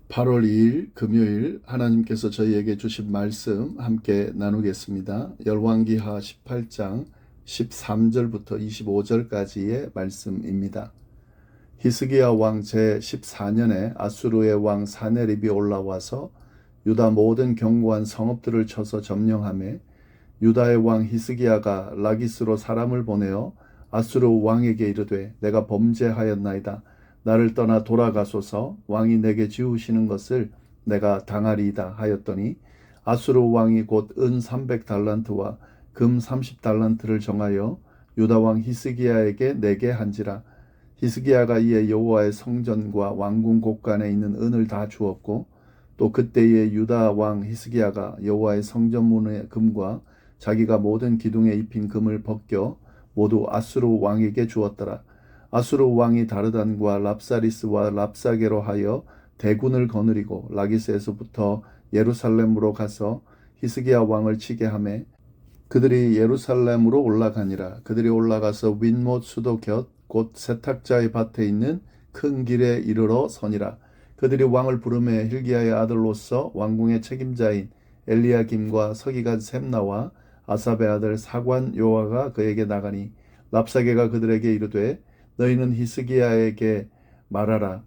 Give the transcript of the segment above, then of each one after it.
8월 2일 금요일 하나님께서 저희에게 주신 말씀 함께 나누겠습니다. 열왕기하 18장 13절부터 25절까지의 말씀입니다. 히스기야 왕 제14년에 아수르의 왕 사네립이 올라와서 유다 모든 견고한 성읍들을 쳐서 점령하매 유다의 왕 히스기야가 라기스로 사람을 보내어 아수르 왕에게 이르되 내가 범죄하였나이다. 나를 떠나 돌아가소서. 왕이 내게 지우시는 것을 내가 당하리이다 하였더니 아수르 왕이 곧 은 300달란트와 금 30달란트를 정하여 유다 왕 히스기야에게 내게 한지라. 히스기야가 이에 여호와의 성전과 왕궁 곳간에 있는 은을 다 주었고 또 그때에 유다 왕 히스기야가 여호와의 성전 문의 금과 자기가 모든 기둥에 입힌 금을 벗겨 모두 아수르 왕에게 주었더라. 아수르 왕이 다르단과 랍사리스와 랍사게로 하여 대군을 거느리고 라기스에서부터 예루살렘으로 가서 히스기야 왕을 치게 하매 그들이 예루살렘으로 올라가니라. 그들이 올라가서 윗못 수도 곁 곧 세탁자의 밭에 있는 큰 길에 이르러 서니라. 그들이 왕을 부르매 hil기야의 아들로서 왕궁의 책임자인 엘리야김과 서기관 셈나와 아삽의 아들 사관 요아가 그에게 나가니 랍사게가 그들에게 이르되 너희는 히스기야에게 말하라.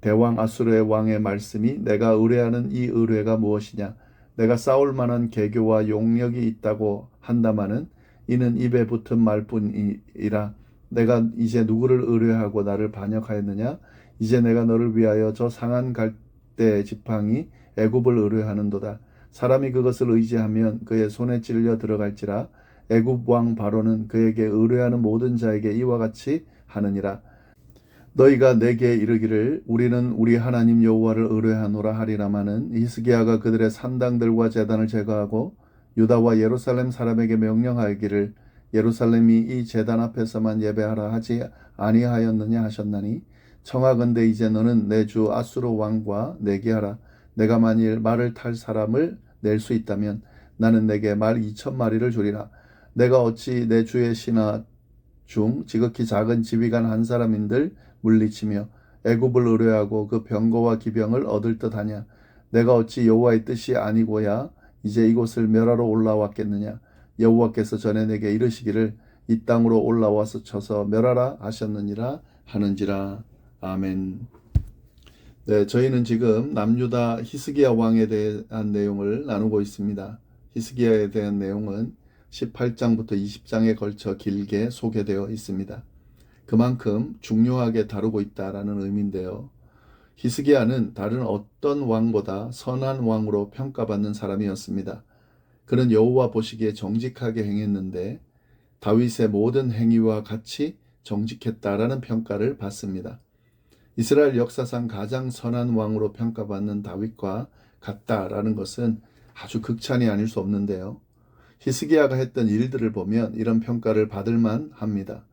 대왕 아수르의 왕의 말씀이 내가 의뢰하는 이 의뢰가 무엇이냐. 내가 싸울 만한 계교와 용력이 있다고 한다마는 이는 입에 붙은 말뿐이라. 내가 이제 누구를 의뢰하고 나를 반역하였느냐. 이제 내가 너를 위하여 저 상한 갈대 지팡이 애굽을 의뢰하는도다. 사람이 그것을 의지하면 그의 손에 찔려 들어갈지라. 애굽 왕 바로는 그에게 의뢰하는 모든 자에게 이와 같이 하느니라. 너희가 내게 이르기를 우리는 우리 하나님 여호와를 의뢰하노라 하리라마는 히스기야가 그들의 산당들과 제단을 제거하고 유다와 예루살렘 사람에게 명령하기를 예루살렘이 이 제단 앞에서만 예배하라 하지 아니하였느냐 하셨나니 청하건대 이제 너는 내 주 아수르 왕과 내기하라. 내가 만일 말을 탈 사람을 낼 수 있다면 나는 내게 말 2,000마리를 주리라. 내가 어찌 내 주의 신하 중 지극히 작은 지휘관 한 사람인들 물리치며 애굽을 의뢰하고 그 병거와 기병을 얻을 듯하냐. 내가 어찌 여호와의 뜻이 아니고야 이제 이곳을 멸하러 올라왔겠느냐. 여호와께서 전에 내게 이르시기를 이 땅으로 올라와서 쳐서 멸하라 하셨느니라 하는지라. 아멘. 네, 저희는 지금 남유다 히스기야 왕에 대한 내용을 나누고 있습니다. 히스기야에 대한 내용은 18장부터 20장에 걸쳐 길게 소개되어 있습니다. 그만큼 중요하게 다루고 있다라는 의미인데요. 히스기야는 다른 어떤 왕보다 선한 왕으로 평가받는 사람이었습니다. 그는 여호와 보시기에 정직하게 행했는데 다윗의 모든 행위와 같이 정직했다라는 평가를 받습니다. 이스라엘 역사상 가장 선한 왕으로 평가받는 다윗과 같다라는 것은 아주 극찬이 아닐 수 없는데요. 히스기야가 했던 일들을 보면 이런 평가를 받을 만합니다.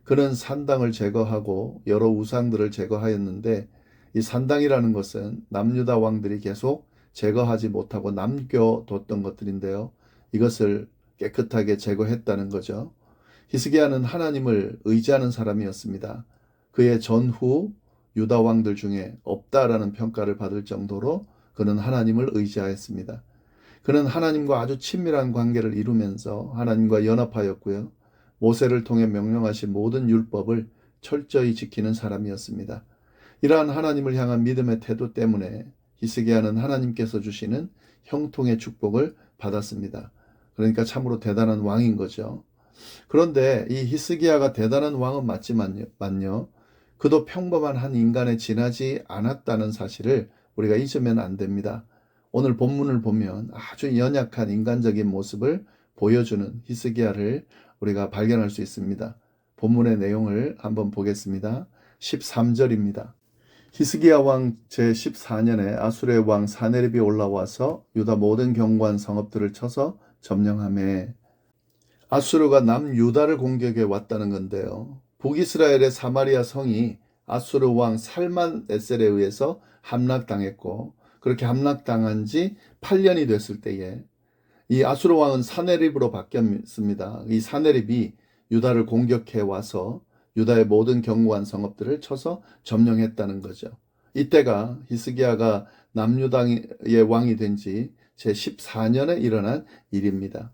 그는 산당을 제거하고 여러 우상들을 제거하였는데 이 산당이라는 것은 남유다 왕들이 계속 제거하지 못하고 남겨뒀던 것들인데요. 이것을 깨끗하게 제거했다는 거죠. 히스기야는 하나님을 의지하는 사람이었습니다. 그의 전후 유다 왕들 중에 없다라는 평가를 받을 정도로 그는 하나님을 의지하였습니다. 그는 하나님과 아주 친밀한 관계를 이루면서 하나님과 연합하였고요. 모세를 통해 명령하신 모든 율법을 철저히 지키는 사람이었습니다. 이러한 하나님을 향한 믿음의 태도 때문에 히스기야는 하나님께서 주시는 형통의 축복을 받았습니다. 그러니까 참으로 대단한 왕인 거죠. 그런데 이 히스기야가 대단한 왕은 맞지만요. 그도 평범한 한 인간에 지나지 않았다는 사실을 우리가 잊으면 안 됩니다. 오늘 본문을 보면 아주 연약한 인간적인 모습을 보여주는 히스기야를 우리가 발견할 수 있습니다. 본문의 내용을 한번 보겠습니다. 13절입니다. 히스기야 왕 제14년에 아수르의 왕 사네립이 올라와서 유다 모든 견고한 성읍들을 쳐서 점령하매 아수르가 남유다를 공격해 왔다는 건데요. 북이스라엘의 사마리아 성이 아수르 왕 살만에셀에 의해서 함락당했고 그렇게 함락당한 지 8년이 됐을 때에 이 아수르 왕은 사네립으로 바뀌었습니다. 이 사네립이 유다를 공격해 와서 유다의 모든 견고한 성읍들을 쳐서 점령했다는 거죠. 이때가 히스기야가 남유다의 왕이 된 지 제14년에 일어난 일입니다.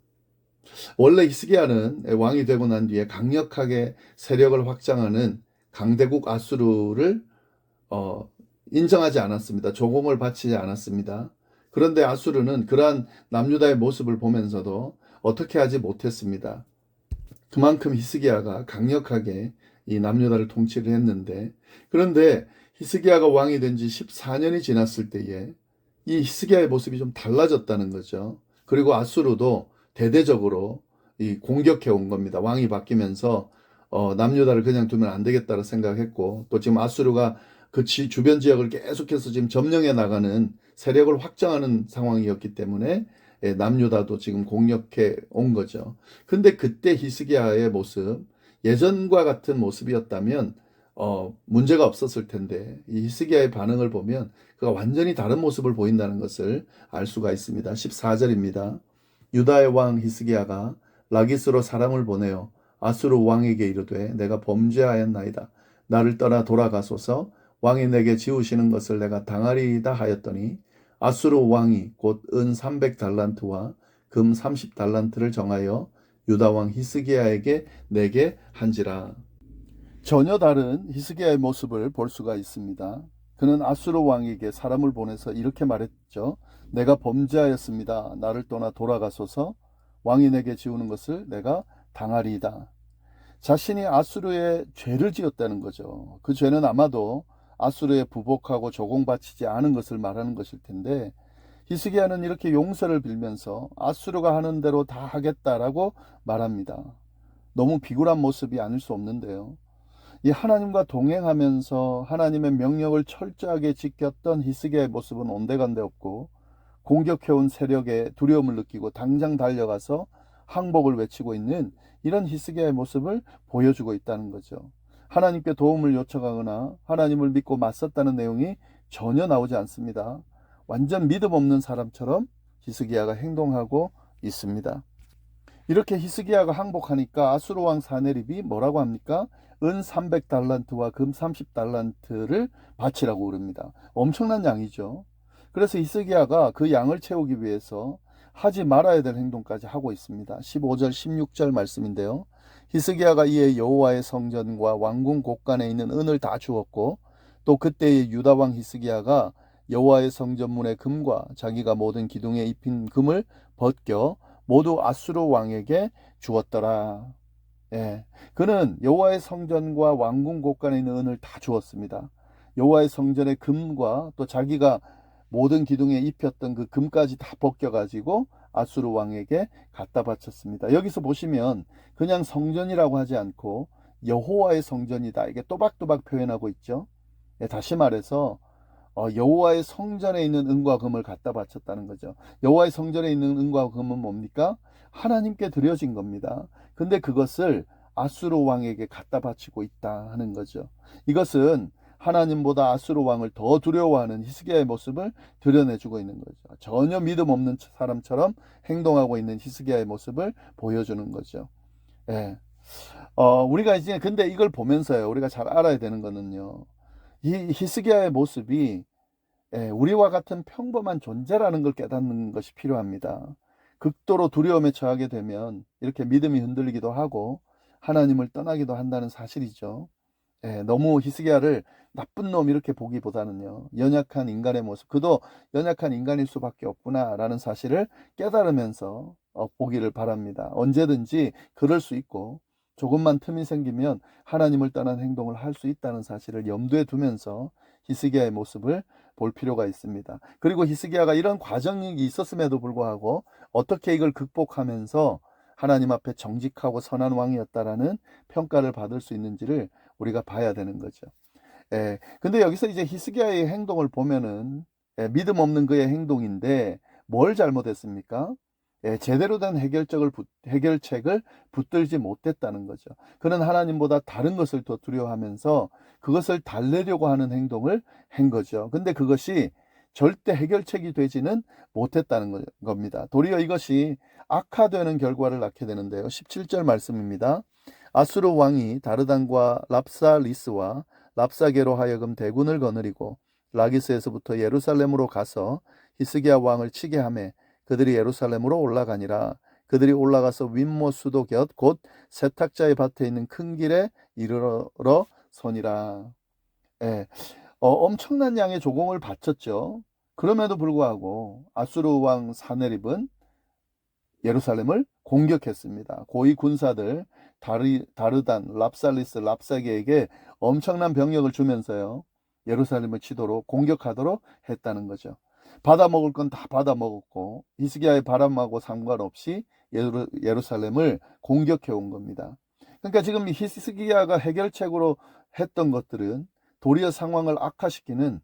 원래 히스기야는 왕이 되고 난 뒤에 강력하게 세력을 확장하는 강대국 아수르를 인정하지 않았습니다. 조공을 바치지 않았습니다. 그런데 아수르는 그러한 남유다의 모습을 보면서도 어떻게 하지 못했습니다. 그만큼 히스기야가 강력하게 이 남유다를 통치를 했는데, 그런데 히스기야가 왕이 된 지 14년이 지났을 때에 이 히스기야의 모습이 좀 달라졌다는 거죠. 그리고 아수르도 대대적으로 이 공격해 온 겁니다. 왕이 바뀌면서 남유다를 그냥 두면 안 되겠다고 생각했고, 또 지금 아수르가 그 주변 지역을 계속해서 지금 점령해 나가는 세력을 확장하는 상황이었기 때문에 남유다도 지금 공격해 온 거죠. 근데 그때 히스기야의 모습, 예전과 같은 모습이었다면 문제가 없었을 텐데, 이 히스기야의 반응을 보면 그가 완전히 다른 모습을 보인다는 것을 알 수가 있습니다. 14절입니다. 유다의 왕 히스기야가 라기스로 사람을 보내어 아수르 왕에게 이르되 내가 범죄하였나이다. 나를 떠나 돌아가소서. 왕이 내게 지우시는 것을 내가 당하리이다 하였더니 아수르 왕이 곧 은 300달란트와 금 30달란트를 정하여 유다 왕 히스기야에게 내게 한지라. 전혀 다른 히스기야의 모습을 볼 수가 있습니다. 그는 아수르 왕에게 사람을 보내서 이렇게 말했죠. 내가 범죄하였습니다. 나를 떠나 돌아가소서. 왕이 내게 지우는 것을 내가 당하리이다. 자신이 아수르의 죄를 지었다는 거죠. 그 죄는 아마도 아수르에 부복하고 조공바치지 않은 것을 말하는 것일 텐데, 히스기야는 이렇게 용서를 빌면서 아수르가 하는 대로 다 하겠다라고 말합니다. 너무 비굴한 모습이 아닐 수 없는데요. 이 하나님과 동행하면서 하나님의 명령을 철저하게 지켰던 히스기야의 모습은 온데간데 없고, 공격해온 세력에 두려움을 느끼고 당장 달려가서 항복을 외치고 있는 이런 히스기야의 모습을 보여주고 있다는 거죠. 하나님께 도움을 요청하거나 하나님을 믿고 맞섰다는 내용이 전혀 나오지 않습니다. 완전 믿음 없는 사람처럼 히스기야가 행동하고 있습니다. 이렇게 히스기야가 항복하니까 아수르 왕 사네립이 뭐라고 합니까? 은 300달란트와 금 30달란트를 바치라고 그럽니다. 엄청난 양이죠. 그래서 히스기야가 그 양을 채우기 위해서 하지 말아야 될 행동까지 하고 있습니다. 15절 16절 말씀인데요. 히스기야가 이에 여호와의 성전과 왕궁 곳간에 있는 은을 다 주었고, 또 그때의 유다 왕 히스기야가 여호와의 성전문의 금과 자기가 모든 기둥에 입힌 금을 벗겨 모두 아수르 왕에게 주었더라. 예, 그는 여호와의 성전과 왕궁 곳간에 있는 은을 다 주었습니다. 여호와의 성전의 금과 또 자기가 모든 기둥에 입혔던 그 금까지 다 벗겨가지고 아수르 왕에게 갖다 바쳤습니다. 여기서 보시면 그냥 성전이라고 하지 않고 여호와의 성전이다, 이게 또박또박 표현하고 있죠. 예, 다시 말해서 여호와의 성전에 있는 은과 금을 갖다 바쳤다는 거죠. 여호와의 성전에 있는 은과 금은 뭡니까? 하나님께 드려진 겁니다. 근데 그것을 아수르 왕에게 갖다 바치고 있다 하는 거죠. 이것은 하나님보다 아수르 왕을 더 두려워하는 히스기야의 모습을 드러내주고 있는 거죠. 전혀 믿음 없는 사람처럼 행동하고 있는 히스기야의 모습을 보여주는 거죠. 예. 우리가 이제 근데 이걸 보면서요, 우리가 잘 알아야 되는 거는요, 이 히스기야의 모습이 우리와 같은 평범한 존재라는 걸 깨닫는 것이 필요합니다. 극도로 두려움에 처하게 되면 이렇게 믿음이 흔들리기도 하고 하나님을 떠나기도 한다는 사실이죠. 너무 히스기야를 나쁜 놈 이렇게 보기보다는요, 연약한 인간의 모습, 그도 연약한 인간일 수밖에 없구나라는 사실을 깨달으면서 보기를 바랍니다. 언제든지 그럴 수 있고 조금만 틈이 생기면 하나님을 떠난 행동을 할 수 있다는 사실을 염두에 두면서 히스기야의 모습을 볼 필요가 있습니다. 그리고 히스기야가 이런 과정이 있었음에도 불구하고 어떻게 이걸 극복하면서 하나님 앞에 정직하고 선한 왕이었다라는 평가를 받을 수 있는지를 우리가 봐야 되는 거죠. 근데 여기서 이제 히스기야의 행동을 보면은 믿음 없는 그의 행동인데 뭘 잘못했습니까? 제대로 된 해결책을 붙들지 못했다는 거죠. 그는 하나님보다 다른 것을 더 두려워하면서 그것을 달래려고 하는 행동을 한 거죠. 근데 그것이 절대 해결책이 되지는 못했다는 겁니다. 도리어 이것이 악화되는 결과를 낳게 되는데요. 17절 말씀입니다. 아수르 왕이 다르단과 랍사리스와 랍사게로 하여금 대군을 거느리고 라기스에서부터 예루살렘으로 가서 히스기야 왕을 치게 하매 그들이 예루살렘으로 올라가니라. 그들이 올라가서 윗모 수도 곁 곧 세탁자의 밭에 있는 큰 길에 이르러 서니라. 예, 엄청난 양의 조공을 바쳤죠. 그럼에도 불구하고 아수르 왕 사네립은 예루살렘을 공격했습니다. 고위 군사들 다르단, 랍살리스, 랍사게에게 엄청난 병력을 주면서요. 예루살렘을 치도록 공격하도록 했다는 거죠. 받아먹을 건 다 받아먹었고 히스기야의 바람하고 상관없이 예루살렘을 공격해 온 겁니다. 그러니까 지금 히스기야가 해결책으로 했던 것들은 도리어 상황을 악화시키는,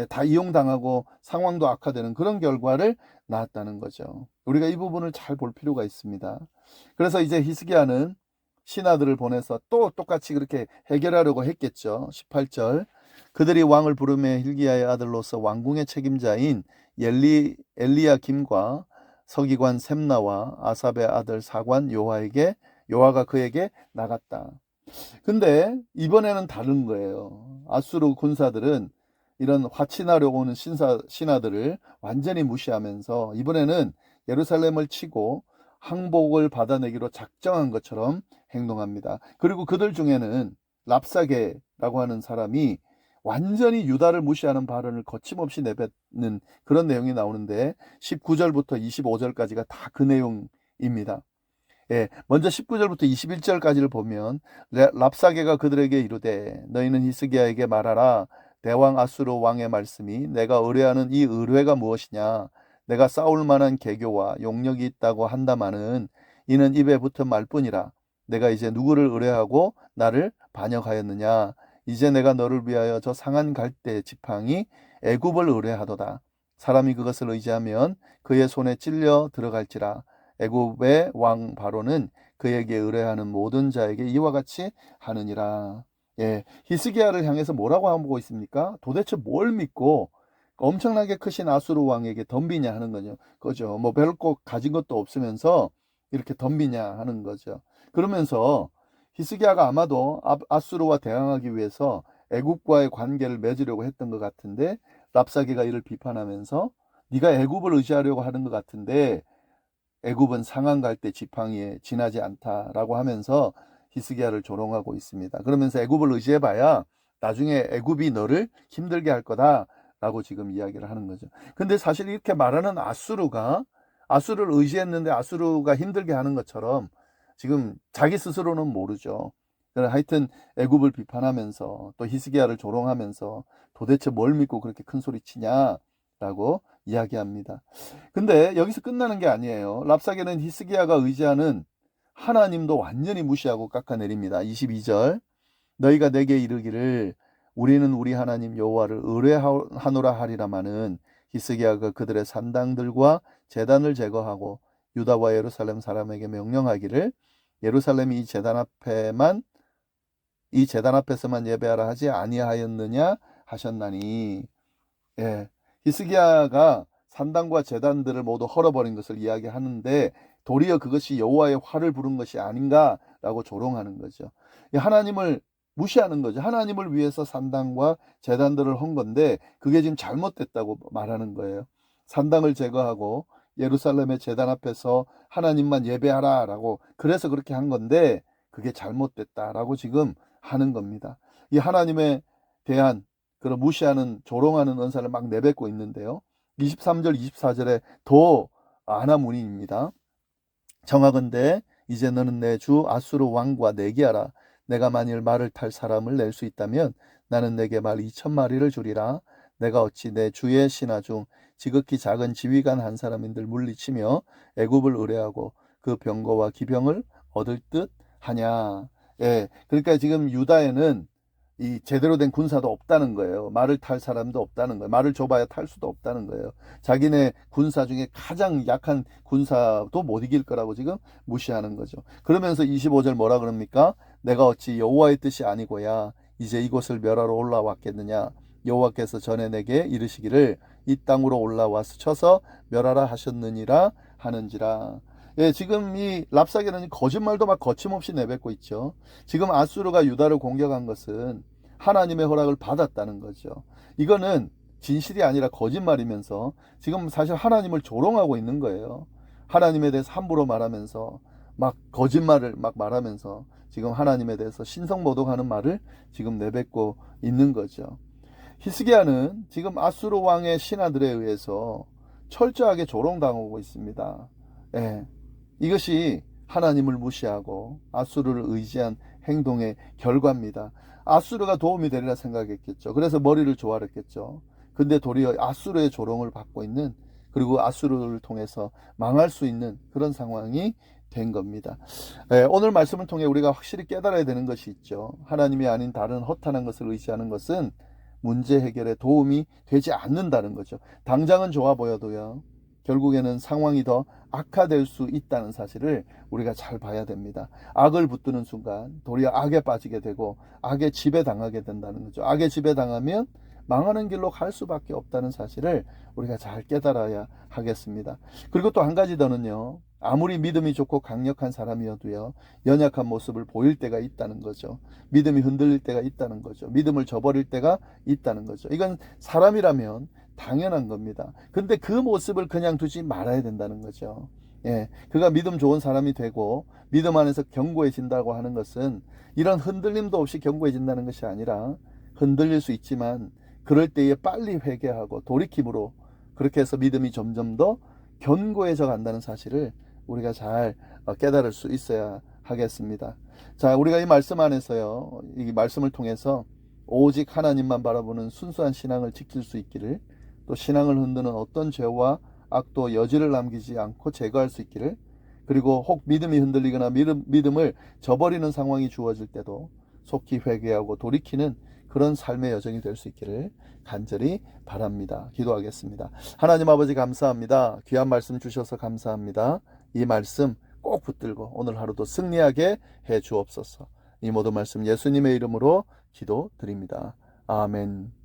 다 이용당하고 상황도 악화되는 그런 결과를 낳았다는 거죠. 우리가 이 부분을 잘 볼 필요가 있습니다. 그래서 이제 히스기야는 신하들을 보내서 또 똑같이 그렇게 해결하려고 했겠죠. 18절 그들이 왕을 부르매 hil기야의 아들로서 왕궁의 책임자인 엘리야김과 서기관 셈나와 아삽의 아들 사관 요아가 그에게 나갔다. 근데 이번에는 다른 거예요. 아수르 군사들은 이런 화친하려고 오는 신하들을 완전히 무시하면서 이번에는 예루살렘을 치고 항복을 받아내기로 작정한 것처럼 행동합니다. 그리고 그들 중에는 랍사게라고 하는 사람이 완전히 유다를 무시하는 발언을 거침없이 내뱉는 그런 내용이 나오는데 19절부터 25절까지가 다 그 내용입니다. 먼저 19절부터 21절까지를 보면 랍사게가 그들에게 이르되 너희는 히스기야에게 말하라. 대왕 아수르 왕의 말씀이 내가 의뢰하는 이 의뢰가 무엇이냐. 내가 싸울 만한 계교와 용력이 있다고 한다마는 이는 입에 붙은 말뿐이라. 내가 이제 누구를 의뢰하고 나를 반역하였느냐. 이제 내가 너를 위하여 저 상한 갈대 지팡이 애굽을 의뢰하도다. 사람이 그것을 의지하면 그의 손에 찔려 들어갈지라. 애굽의 왕 바로는 그에게 의뢰하는 모든 자에게 이와 같이 하느니라. 히스기야를 향해서 뭐라고 하고 있습니까? 도대체 뭘 믿고 엄청나게 크신 아수르 왕에게 덤비냐 하는 거죠. 뭐 별거 가진 것도 없으면서 이렇게 덤비냐 하는 거죠. 그러면서 히스기야가 아마도 아수르와 대항하기 위해서 애굽과의 관계를 맺으려고 했던 것 같은데 랍사게가 이를 비판하면서 네가 애굽을 의지하려고 하는 것 같은데 애굽은 상한 갈대 지팡이에 지나지 않다라고 하면서 히스기야를 조롱하고 있습니다. 그러면서 애굽을 의지해봐야 나중에 애굽이 너를 힘들게 할 거다라고 지금 이야기를 하는 거죠. 근데 사실 이렇게 말하는 아수르를 의지했는데 아수르가 힘들게 하는 것처럼 지금 자기 스스로는 모르죠. 하여튼 애굽을 비판하면서 또 히스기야를 조롱하면서 도대체 뭘 믿고 그렇게 큰 소리 치냐라고 이야기합니다. 근데 여기서 끝나는 게 아니에요. 랍사게는 히스기야가 의지하는 하나님도 완전히 무시하고 깎아내립니다. 22절 너희가 내게 이르기를 우리는 우리 하나님 여호와를 의뢰하노라 하리라마는 히스기야가 그들의 산당들과 제단을 제거하고 유다와 예루살렘 사람에게 명령하기를 예루살렘이 이 제단 앞에서만 예배하라 하지 아니하였느냐 하셨나니. 히스기야가 산당과 제단들을 모두 헐어버린 것을 이야기하는데 도리어 그것이 여호와의 화를 부른 것이 아닌가라고 조롱하는 거죠. 하나님을 무시하는 거죠. 하나님을 위해서 산당과 제단들을 한 건데 그게 지금 잘못됐다고 말하는 거예요. 산당을 제거하고 예루살렘의 제단 앞에서 하나님만 예배하라라고 그래서 그렇게 한 건데 그게 잘못됐다라고 지금 하는 겁니다. 이 하나님에 대한 그런 무시하는 조롱하는 언사를 막 내뱉고 있는데요. 23절 24절에 더 아나무니입니다. 정하건대 이제 너는 내 주 아수르 왕과 내기하라. 내가 만일 말을 탈 사람을 낼 수 있다면 나는 내게 말 2,000마리를 주리라. 내가 어찌 내 주의 신하 중 지극히 작은 지휘관 한 사람인들 물리치며 애굽을 의뢰하고 그 병거와 기병을 얻을 듯 하냐. 그러니까 지금 유다에는 이 제대로 된 군사도 없다는 거예요. 말을 탈 사람도 없다는 거예요. 말을 줘봐야 탈 수도 없다는 거예요. 자기네 군사 중에 가장 약한 군사도 못 이길 거라고 지금 무시하는 거죠. 그러면서 25절 뭐라 그럽니까? 내가 어찌 여호와의 뜻이 아니고야 이제 이곳을 멸하러 올라왔겠느냐. 여호와께서 전에 내게 이르시기를 이 땅으로 올라와서 쳐서 멸하라 하셨느니라 하는지라. 지금 이 랍사게는 거짓말도 막 거침없이 내뱉고 있죠. 지금 아수르가 유다를 공격한 것은 하나님의 허락을 받았다는 거죠. 이거는 진실이 아니라 거짓말이면서 지금 사실 하나님을 조롱하고 있는 거예요. 하나님에 대해서 함부로 말하면서 막 거짓말을 막 말하면서 지금 하나님에 대해서 신성모독하는 말을 지금 내뱉고 있는 거죠. 히스기야는 지금 아수르 왕의 신하들에 의해서 철저하게 조롱당하고 있습니다. 예, 이것이 하나님을 무시하고 아수르를 의지한 행동의 결과입니다. 아수르가 도움이 되리라 생각했겠죠. 그래서 머리를 조아렸겠죠. 근데 도리어 아수르의 조롱을 받고 있는, 그리고 아수르를 통해서 망할 수 있는 그런 상황이 된 겁니다. 오늘 말씀을 통해 우리가 확실히 깨달아야 되는 것이 있죠. 하나님이 아닌 다른 허탄한 것을 의지하는 것은 문제 해결에 도움이 되지 않는다는 거죠. 당장은 좋아 보여도요, 결국에는 상황이 더 악화될 수 있다는 사실을 우리가 잘 봐야 됩니다. 악을 붙드는 순간 도리어 악에 빠지게 되고 악에 지배당하게 된다는 거죠. 악에 지배당하면 망하는 길로 갈 수밖에 없다는 사실을 우리가 잘 깨달아야 하겠습니다. 그리고 또 한 가지 더는요, 아무리 믿음이 좋고 강력한 사람이어도요, 연약한 모습을 보일 때가 있다는 거죠. 믿음이 흔들릴 때가 있다는 거죠. 믿음을 저버릴 때가 있다는 거죠. 이건 사람이라면 당연한 겁니다. 근데 그 모습을 그냥 두지 말아야 된다는 거죠. 예, 그가 믿음 좋은 사람이 되고 믿음 안에서 견고해진다고 하는 것은 이런 흔들림도 없이 견고해진다는 것이 아니라, 흔들릴 수 있지만 그럴 때에 빨리 회개하고 돌이킴으로 그렇게 해서 믿음이 점점 더 견고해져 간다는 사실을 우리가 잘 깨달을 수 있어야 하겠습니다. 자, 우리가 이 말씀 안에서요, 이 말씀을 통해서 오직 하나님만 바라보는 순수한 신앙을 지킬 수 있기를, 또 신앙을 흔드는 어떤 죄와 악도 여지를 남기지 않고 제거할 수 있기를, 그리고 혹 믿음이 흔들리거나 믿음을 저버리는 상황이 주어질 때도 속히 회개하고 돌이키는 그런 삶의 여정이 될 수 있기를 간절히 바랍니다. 기도하겠습니다. 하나님 아버지, 감사합니다. 귀한 말씀 주셔서 감사합니다. 이 말씀 꼭 붙들고 오늘 하루도 승리하게 해 주옵소서. 이 모든 말씀 예수님의 이름으로 기도드립니다. 아멘.